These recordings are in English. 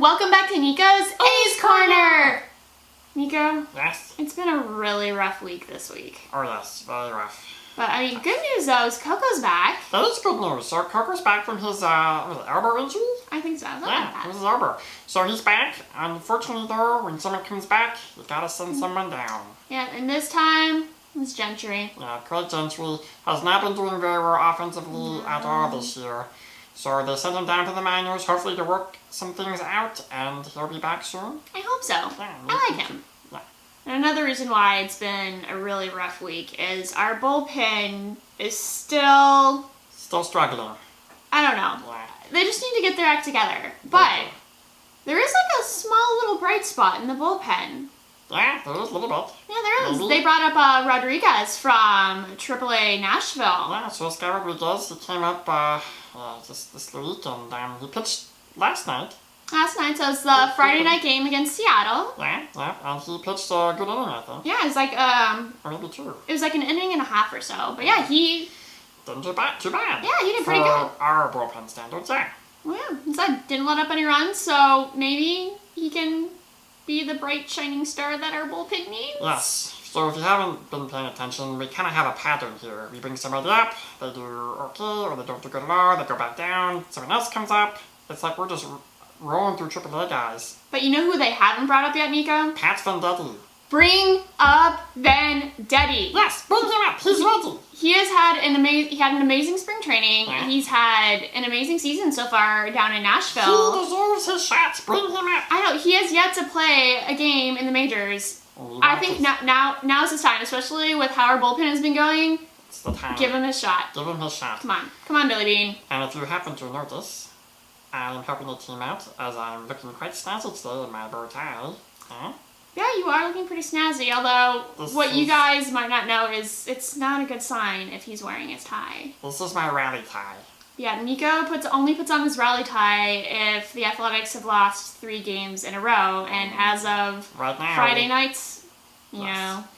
Welcome back to Neeko's A's Corner! Neeko? Yes? It's been a really rough week this week. Oh yes, very rough. But I mean, good news though is Coco's back. That is good news. So Coco's back from his elbow injury? I think so. Yeah, his elbow. So he's back. Unfortunately though, when someone comes back, you gotta send someone down. Yeah, and this time, it's Gentry. Yeah, Craig Gentry has not been doing very well offensively at all this year. So they sent him down to the minors, hopefully to work some things out, and he'll be back soon. I hope so. Yeah, I like him. Yeah. And another reason why it's been a really rough week is our bullpen is still struggling. I don't know. Yeah. They just need to get their act together. But there is like a small little bright spot in the bullpen. Yeah, there is a little bit. Yeah, there is. Maybe. They brought up Rodriguez from AAA Nashville. Yeah, so Oscar Rodriguez, he came up just this week, and he pitched last night. Last night, so it's the Friday night game against Seattle. Yeah, and he pitched a good inning, I think. Yeah, it was like Or maybe two. it was like an inning and a half or so. But yeah, he Didn't do bad, too bad. Yeah, he did pretty for good. our bullpen standards, yeah. well, yeah, instead didn't let up any runs, so maybe he can be the bright shining star that our bullpen needs. Yes. So if you haven't been paying attention, we kind of have a pattern here. We bring somebody up, they do okay, or they don't do good at all, they go back down, someone else comes up. It's like we're just rolling through AAA guys. But you know who they haven't brought up yet, Neeko? Pat Vendetti. Bring up Vendetti. Yes, bring him up. He's ready. He has had an amazing spring training. Yeah. He's had an amazing season so far down in Nashville. He deserves his shots. Bring him up. I know he has yet to play a game in the majors. I think now's his time, especially with how our bullpen has been going. It's the time. Give him his shot. Give him his shot. Come on, Billy Bean. And if you happen to notice, I'm helping the team out as I'm looking quite snazzy today in my bow tie. Huh? Yeah, you are looking pretty snazzy, although what you guys might not know is it's not a good sign if he's wearing his tie. This is my rally tie. Yeah, Neeko only puts on his rally tie if the Athletics have lost 3 games in a row, and as of Right now, Friday night's,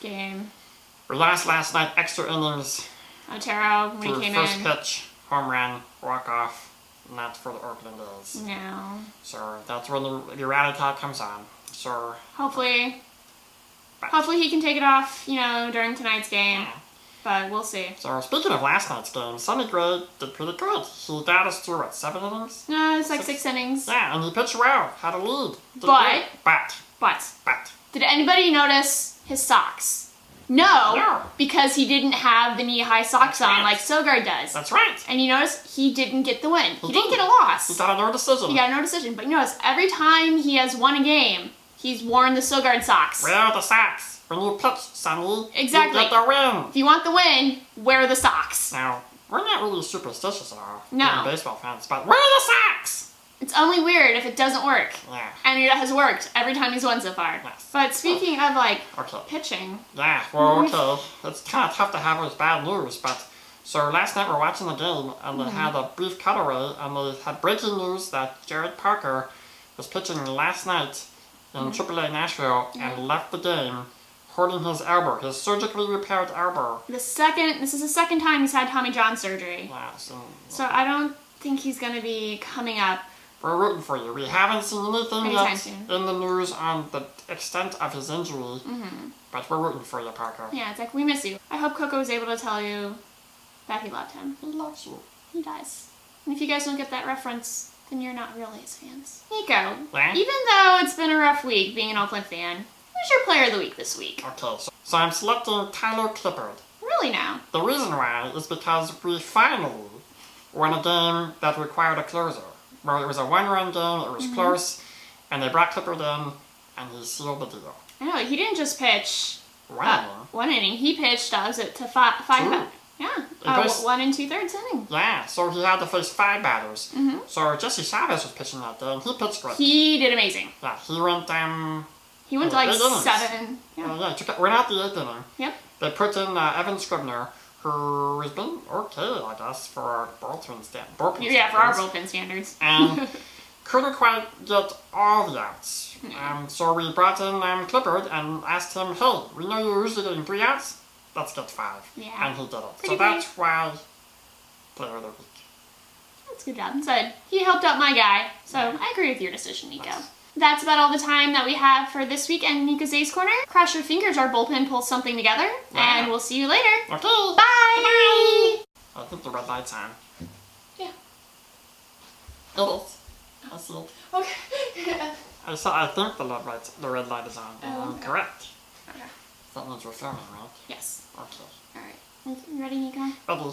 game. we lost last night, extra innings. Otero, when he To came first in. pitch, home run, walk off, not for the Oakland A's. No. So that's when the rally tie comes on. So Hopefully he can take it off, during tonight's game. yeah. But we'll see. So speaking of last night's game, Sonny Gray did pretty good. He got us through, 7 innings? No, it's like 6 innings. Yeah, and he pitched well, had a lead. Did But- good. But. Did anybody notice his socks? No, No. because he didn't have the knee-high socks That's on right. like Sogard does. That's right. And you notice he didn't get the win. He didn't didn't. get a loss. He got a no decision. He got no decision. But you notice every time he has won a game, he's worn the Sogard socks. Wear the socks. When you pitch, Sonny, Exactly. you get the win. If you want the win, wear the socks. Now, we're not really superstitious at all. No. Being baseball fans, but wear the socks! It's only weird if it doesn't work. Yeah. And it has worked every time he's won so far. Yes. But speaking of, Okay. pitching. Yeah, well, okay. It's kind of tough to have those bad news, but... So last night we're watching the game, and they had a brief cutaway, and they had breaking news that Jared Parker was pitching last night in AAA Nashville and left the game holding his elbow, his surgically repaired elbow. This is the second time he's had Tommy John surgery. Yes, and So I don't think he's going to be coming up. we're rooting for you. We haven't seen anything Anytime yet soon. in the news on the extent of his injury, but we're rooting for you, Parker. Yeah, it's like, we miss you. I hope Coco was able to tell you that he loved him. He loves you. He does. And if you guys don't get that reference, then you're not really his fans. Neeko, Yeah? even though it's been a rough week being an Oakland fan, who's your player of the week this week? Okay, so I'm selecting Tyler Clippard. Really now? The reason why is because we finally won a game that required a closer. Well, it was a 1-run game, it was close, and they brought Clippard in, and he sealed the deal. I know, he didn't just pitch 1 inning. 1 inning. He pitched, was it to five? Two. Yeah, 1 2/3 inning. Yeah, so he had to face 5 batters. So Jesse Chavez was pitching that day, and he pitched great. He did amazing. Yeah, he went He went to like 8 innings. 7. Yeah. He went out the 8th inning. Yep. They put in Evan Scribner, who has been okay, I guess, for our bullpen standards. Yeah, for our bullpen standards. And couldn't quite get all the outs. So we brought in Clippard and asked him, hey, we know you're usually getting 3 outs, let's get 5. Yeah. And he did it. Pretty So that's why player of the week. That's a good job. So he helped out my guy, So I agree with your decision, Neeko. That's about all the time that we have for this week and Neeko's Ace Corner. Cross your fingers our bullpen pulls something together, and we'll see you later. Okay. Bye! Bye! I think the red light's on. Yeah. It is. I see it. Okay. I think the red light is on. Oh, okay. Correct. Okay. That means we're filming, right? Yes. Okay. Alright. You ready, Neeko? Ready.